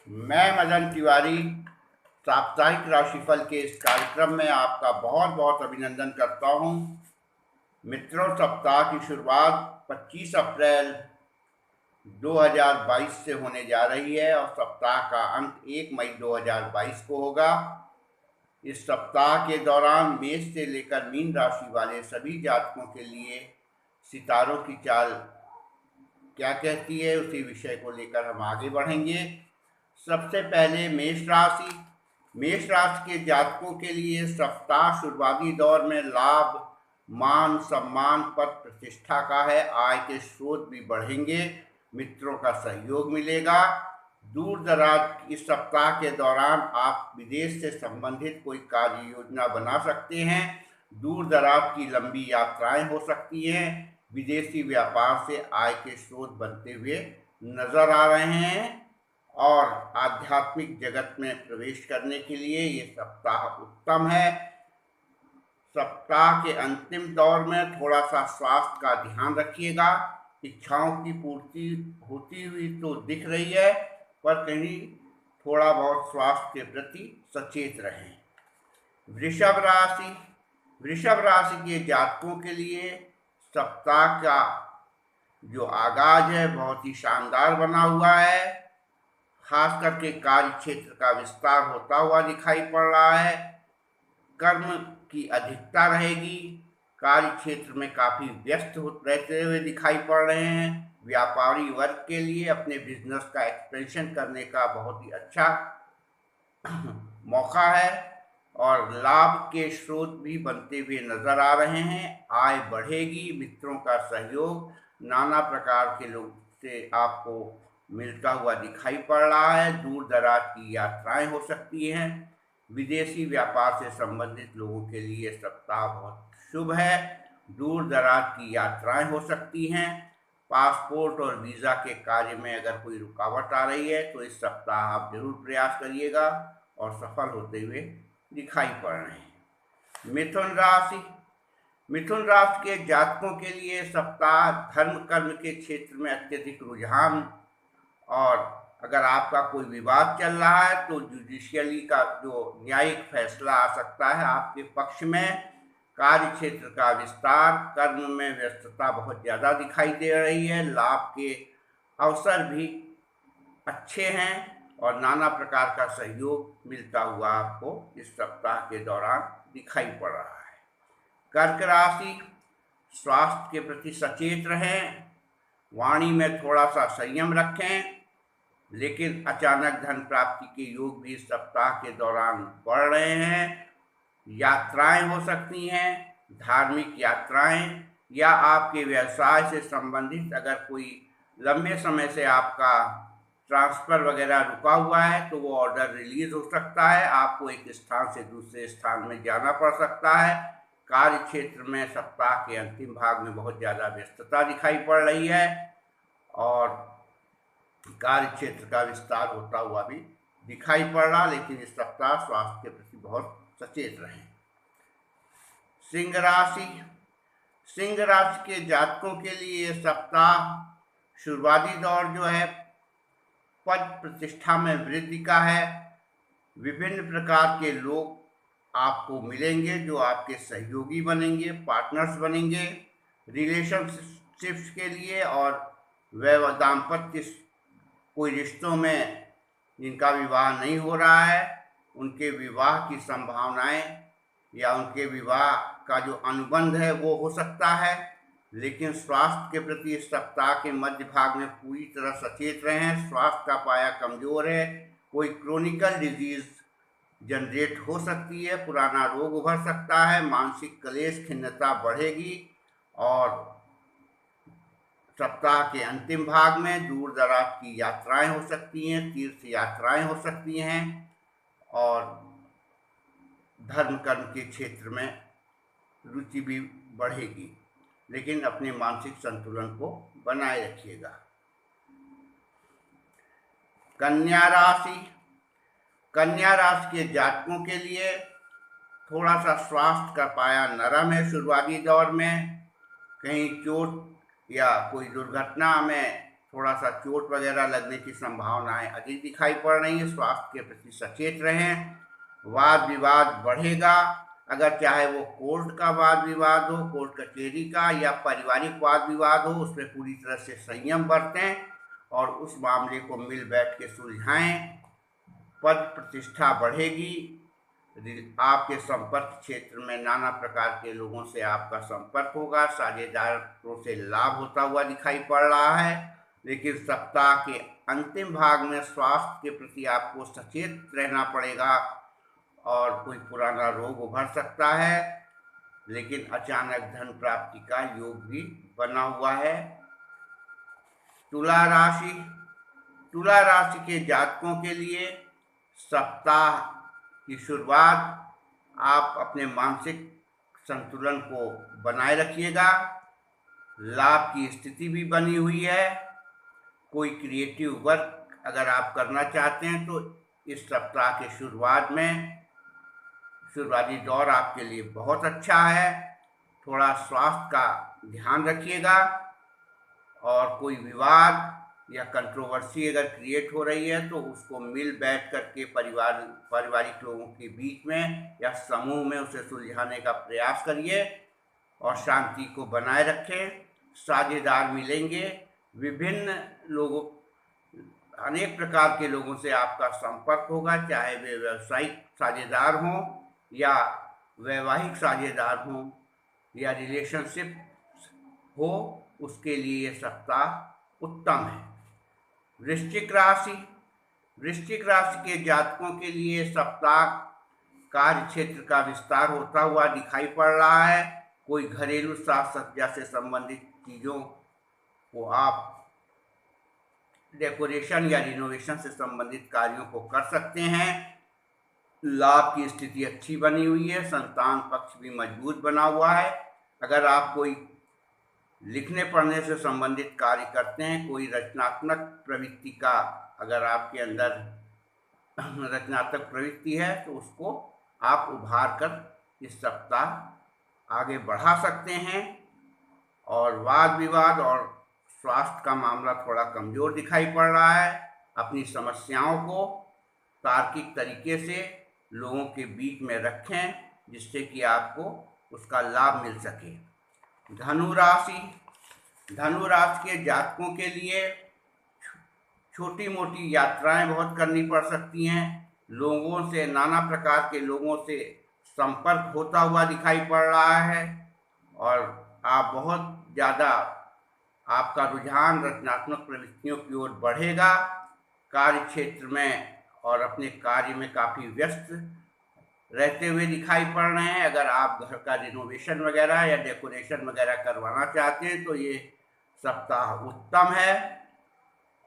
मैं मदन तिवारी साप्ताहिक राशिफल के इस कार्यक्रम में आपका बहुत बहुत अभिनंदन करता हूं। मित्रों, सप्ताह की शुरुआत 25 अप्रैल 2022 से होने जा रही है और सप्ताह का अंत 1 मई 2022 को होगा। इस सप्ताह के दौरान मेष से लेकर मीन राशि वाले सभी जातकों के लिए सितारों की चाल क्या कहती है, उसी विषय को लेकर हम आगे बढ़ेंगे। सबसे पहले मेष राशि के जातकों के लिए सप्ताह शुरुआती दौर में लाभ, मान सम्मान, पद प्रतिष्ठा का है। आय के स्रोत भी बढ़ेंगे, मित्रों का सहयोग मिलेगा। दूर दराज इस सप्ताह के दौरान आप विदेश से संबंधित कोई कार्य योजना बना सकते हैं। दूर दराज की लंबी यात्राएं हो सकती हैं। विदेशी व्यापार से आय के स्रोत बनते हुए नजर आ रहे हैं और आध्यात्मिक जगत में प्रवेश करने के लिए ये सप्ताह उत्तम है। सप्ताह के अंतिम दौर में थोड़ा सा स्वास्थ्य का ध्यान रखिएगा। इच्छाओं की पूर्ति होती हुई तो दिख रही है, पर कहीं थोड़ा बहुत स्वास्थ्य के प्रति सचेत रहें। वृषभ राशि के जातकों के लिए सप्ताह का जो आगाज है बहुत ही शानदार बना हुआ है। खास करके कार्य क्षेत्र का विस्तार होता हुआ दिखाई पड़ रहा है। कर्म की अधिकता रहेगी। कार्य क्षेत्र में काफ़ी व्यस्त रहते हुए दिखाई पड़ रहे हैं। व्यापारी वर्ग के लिए अपने बिजनेस का एक्सपेंशन करने का बहुत ही अच्छा मौका है और लाभ के स्रोत भी बनते हुए नजर आ रहे हैं। आय बढ़ेगी, मित्रों का सहयोग नाना प्रकार के लोग से आपको मिलता हुआ दिखाई पड़ रहा है। दूर दराज की यात्राएं हो सकती हैं। विदेशी व्यापार से संबंधित लोगों के लिए सप्ताह बहुत शुभ है। दूर दराज की यात्राएं हो सकती हैं। पासपोर्ट और वीज़ा के कार्य में अगर कोई रुकावट आ रही है तो इस सप्ताह आप जरूर प्रयास करिएगा और सफल होते हुए दिखाई पड़ रहे हैं। मिथुन राशि के जातकों के लिए सप्ताह धर्म कर्म के क्षेत्र में अत्यधिक रुझान, और अगर आपका कोई विवाद चल रहा है तो जुडिशियली का जो न्यायिक फैसला आ सकता है आपके पक्ष में। कार्य क्षेत्र का विस्तार, कर्म में व्यस्तता बहुत ज़्यादा दिखाई दे रही है। लाभ के अवसर भी अच्छे हैं और नाना प्रकार का सहयोग मिलता हुआ आपको इस सप्ताह के दौरान दिखाई पड़ रहा है। कर्क राशि, स्वास्थ्य के प्रति सचेत रहें। वाणी में थोड़ा सा संयम रखें। लेकिन अचानक धन प्राप्ति के योग भी इस सप्ताह के दौरान बढ़ रहे हैं। यात्राएं हो सकती हैं, धार्मिक यात्राएं, या आपके व्यवसाय से संबंधित अगर कोई लंबे समय से आपका ट्रांसफ़र वगैरह रुका हुआ है तो वो ऑर्डर रिलीज हो सकता है। आपको एक स्थान से दूसरे स्थान में जाना पड़ सकता है। कार्य क्षेत्र में सप्ताह के अंतिम भाग में बहुत ज़्यादा व्यस्तता दिखाई पड़ रही है और कार्य क्षेत्र का विस्तार होता हुआ भी दिखाई पड़ रहा, लेकिन इस सप्ताह स्वास्थ्य के प्रति बहुत सचेत रहें। सिंह राशि के जातकों के लिए सप्ताह शुरुआती दौर जो है पद प्रतिष्ठा में वृद्धि का है। विभिन्न प्रकार के लोग आपको मिलेंगे जो आपके सहयोगी बनेंगे, पार्टनर्स बनेंगे रिलेशनशिप्स के लिए, और दाम्पत्य कोई रिश्तों में जिनका विवाह नहीं हो रहा है उनके विवाह की संभावनाएं या उनके विवाह का जो अनुबंध है वो हो सकता है। लेकिन स्वास्थ्य के प्रति इस सप्ताह के मध्य भाग में पूरी तरह सचेत रहें। स्वास्थ्य का पाया कमजोर है। कोई क्रोनिकल डिजीज जनरेट हो सकती है, पुराना रोग उभर सकता है। मानसिक क्लेश, खिन्नता बढ़ेगी और सप्ताह के अंतिम भाग में दूर दराज की यात्राएं हो सकती हैं, तीर्थ यात्राएं हो सकती हैं और धर्म कर्म के क्षेत्र में रुचि भी बढ़ेगी। लेकिन अपने मानसिक संतुलन को बनाए रखिएगा। कन्या राशि के जातकों के लिए थोड़ा सा स्वास्थ्य का पाया नरम है। शुरुआती दौर में कहीं चोट या कोई दुर्घटना में थोड़ा सा चोट वगैरह लगने की संभावनाएं अधिक दिखाई पड़ रही हैं। स्वास्थ्य के प्रति सचेत रहें। वाद विवाद बढ़ेगा, अगर चाहे वो कोर्ट का वाद विवाद हो, कोर्ट कचहरी का, या पारिवारिक वाद विवाद हो, उसमें पूरी तरह से संयम बरतें और उस मामले को मिल बैठ के सुलझाएं। पद प्रतिष्ठा बढ़ेगी। आपके संपर्क क्षेत्र में नाना प्रकार के लोगों से आपका संपर्क होगा। साझेदारों से लाभ होता हुआ दिखाई पड़ रहा है। लेकिन सप्ताह के अंतिम भाग में स्वास्थ्य के प्रति आपको सचेत रहना पड़ेगा और कोई पुराना रोग उभर सकता है। लेकिन अचानक धन प्राप्ति का योग भी बना हुआ है। तुला राशि, तुला राशि के जातकों के लिए सप्ताह की शुरुआत आप अपने मानसिक संतुलन को बनाए रखिएगा। लाभ की स्थिति भी बनी हुई है। कोई क्रिएटिव वर्क अगर आप करना चाहते हैं तो इस सप्ताह के शुरुआती दौर आपके लिए बहुत अच्छा है। थोड़ा स्वास्थ्य का ध्यान रखिएगा और कोई विवाद या कंट्रोवर्सी अगर क्रिएट हो रही है तो उसको मिल बैठ करके पारिवारिक लोगों के बीच में या समूह में उसे सुलझाने का प्रयास करिए और शांति को बनाए रखें। साझेदार मिलेंगे, विभिन्न लोगों, अनेक प्रकार के लोगों से आपका संपर्क होगा, चाहे वे व्यावसायिक साझेदार हों या वैवाहिक साझेदार हों या रिलेशनशिप हो, उसके लिए ये सप्ताह उत्तम है। वृश्चिक राशि, वृश्चिक राशि के जातकों के लिए सप्ताह कार्य क्षेत्र का विस्तार होता हुआ दिखाई पड़ रहा है। कोई घरेलू साज सज्जा से संबंधित चीज़ों को आप डेकोरेशन या रिनोवेशन से संबंधित कार्यों को कर सकते हैं। लाभ की स्थिति अच्छी बनी हुई है। संतान पक्ष भी मजबूत बना हुआ है। अगर आप कोई लिखने पढ़ने से संबंधित कार्य करते हैं, कोई रचनात्मक प्रवृत्ति का अगर आपके अंदर रचनात्मक प्रवृत्ति है तो उसको आप उभार कर इस सप्ताह आगे बढ़ा सकते हैं। और वाद विवाद और स्वास्थ्य का मामला थोड़ा कमज़ोर दिखाई पड़ रहा है। अपनी समस्याओं को तार्किक तरीके से लोगों के बीच में रखें जिससे कि आपको उसका लाभ मिल सके। धनु राशि, धनु राशि के जातकों के लिए छोटी मोटी यात्राएं बहुत करनी पड़ सकती हैं। लोगों से, नाना प्रकार के लोगों से संपर्क होता हुआ दिखाई पड़ रहा है और आप बहुत ज़्यादा, आपका रुझान रचनात्मक प्रवृत्तियों की ओर बढ़ेगा। कार्य क्षेत्र में और अपने कार्य में काफ़ी व्यस्त रहते हुए दिखाई पड़ रहे हैं। अगर आप घर का रिनोवेशन वगैरह या डेकोरेशन वगैरह करवाना चाहते हैं तो ये सप्ताह उत्तम है।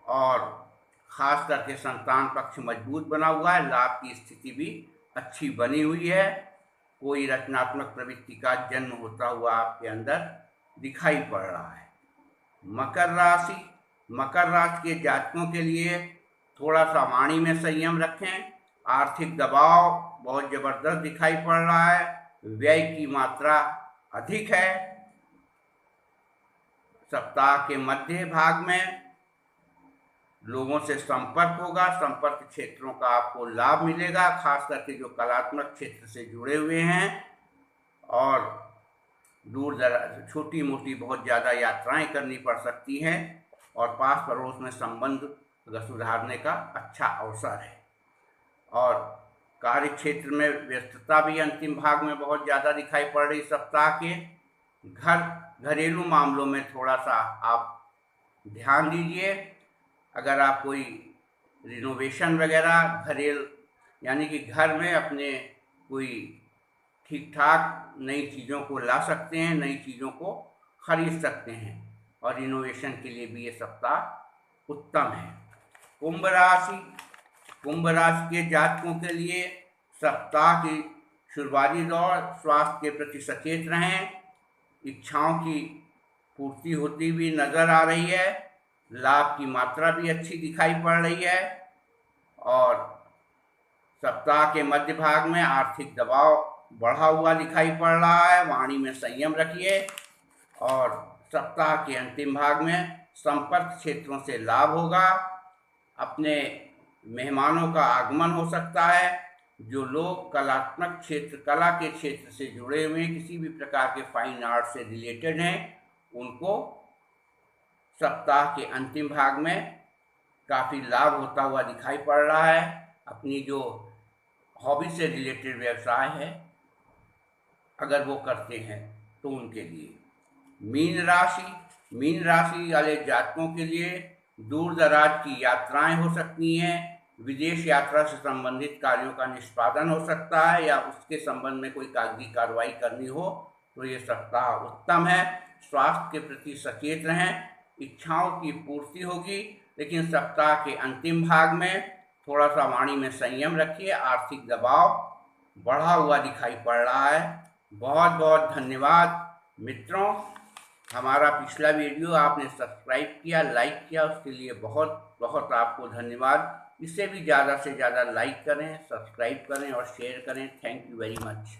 और ख़ास करके संतान पक्ष मजबूत बना हुआ है। लाभ की स्थिति भी अच्छी बनी हुई है। कोई रचनात्मक प्रवृत्ति का जन्म होता हुआ आपके अंदर दिखाई पड़ रहा है। मकर राशि, मकर राशि के जातकों के लिए थोड़ा सा वाणी में संयम रखें। आर्थिक दबाव बहुत ज़बरदस्त दिखाई पड़ रहा है। व्यय की मात्रा अधिक है। सप्ताह के मध्य भाग में लोगों से संपर्क होगा। संपर्क क्षेत्रों का आपको लाभ मिलेगा, खास करके जो कलात्मक क्षेत्र से जुड़े हुए हैं। और दूर दराज छोटी मोटी बहुत ज़्यादा यात्राएं करनी पड़ सकती हैं और पास पड़ोस में संबंध सुधारने का अच्छा अवसर है। और कार्य क्षेत्र में व्यस्तता भी अंतिम भाग में बहुत ज़्यादा दिखाई पड़ रही सप्ताह के। घरेलू मामलों में थोड़ा सा आप ध्यान दीजिए। अगर आप कोई रिनोवेशन वगैरह यानी कि घर में अपने कोई ठीक ठाक नई चीज़ों को ला सकते हैं, नई चीज़ों को खरीद सकते हैं और रिनोवेशन के लिए भी ये सप्ताह उत्तम है। कुंभ राशि, कुंभ राशि के जातकों के लिए सप्ताह की शुरुआती दौर स्वास्थ्य के प्रति सचेत रहें। इच्छाओं की पूर्ति होती हुई नज़र आ रही है। लाभ की मात्रा भी अच्छी दिखाई पड़ रही है। और सप्ताह के मध्य भाग में आर्थिक दबाव बढ़ा हुआ दिखाई पड़ रहा है। वाणी में संयम रखिए। और सप्ताह के अंतिम भाग में संपर्क क्षेत्रों से लाभ होगा। अपने मेहमानों का आगमन हो सकता है। जो लोग कलात्मक क्षेत्र, कला के क्षेत्र से जुड़े हुए हैं, किसी भी प्रकार के फाइन आर्ट से रिलेटेड हैं, उनको सप्ताह के अंतिम भाग में काफ़ी लाभ होता हुआ दिखाई पड़ रहा है। अपनी जो हॉबी से रिलेटेड व्यवसाय है अगर वो करते हैं तो उनके लिए। मीन राशि वाले जातकों के लिए दूर दराज की यात्राएं हो सकती हैं। विदेश यात्रा से संबंधित कार्यों का निष्पादन हो सकता है, या उसके संबंध में कोई कागजी कार्रवाई करनी हो तो ये सप्ताह उत्तम है। स्वास्थ्य के प्रति सचेत रहें। इच्छाओं की पूर्ति होगी, लेकिन सप्ताह के अंतिम भाग में थोड़ा सा वाणी में संयम रखिए। आर्थिक दबाव बढ़ा हुआ दिखाई पड़ रहा है। बहुत बहुत धन्यवाद मित्रों। हमारा पिछला वीडियो आपने सब्सक्राइब किया, लाइक किया, उसके लिए बहुत बहुत आपको धन्यवाद। इससे भी ज़्यादा से ज़्यादा लाइक करें, सब्सक्राइब करें और शेयर करें। Thank you very much.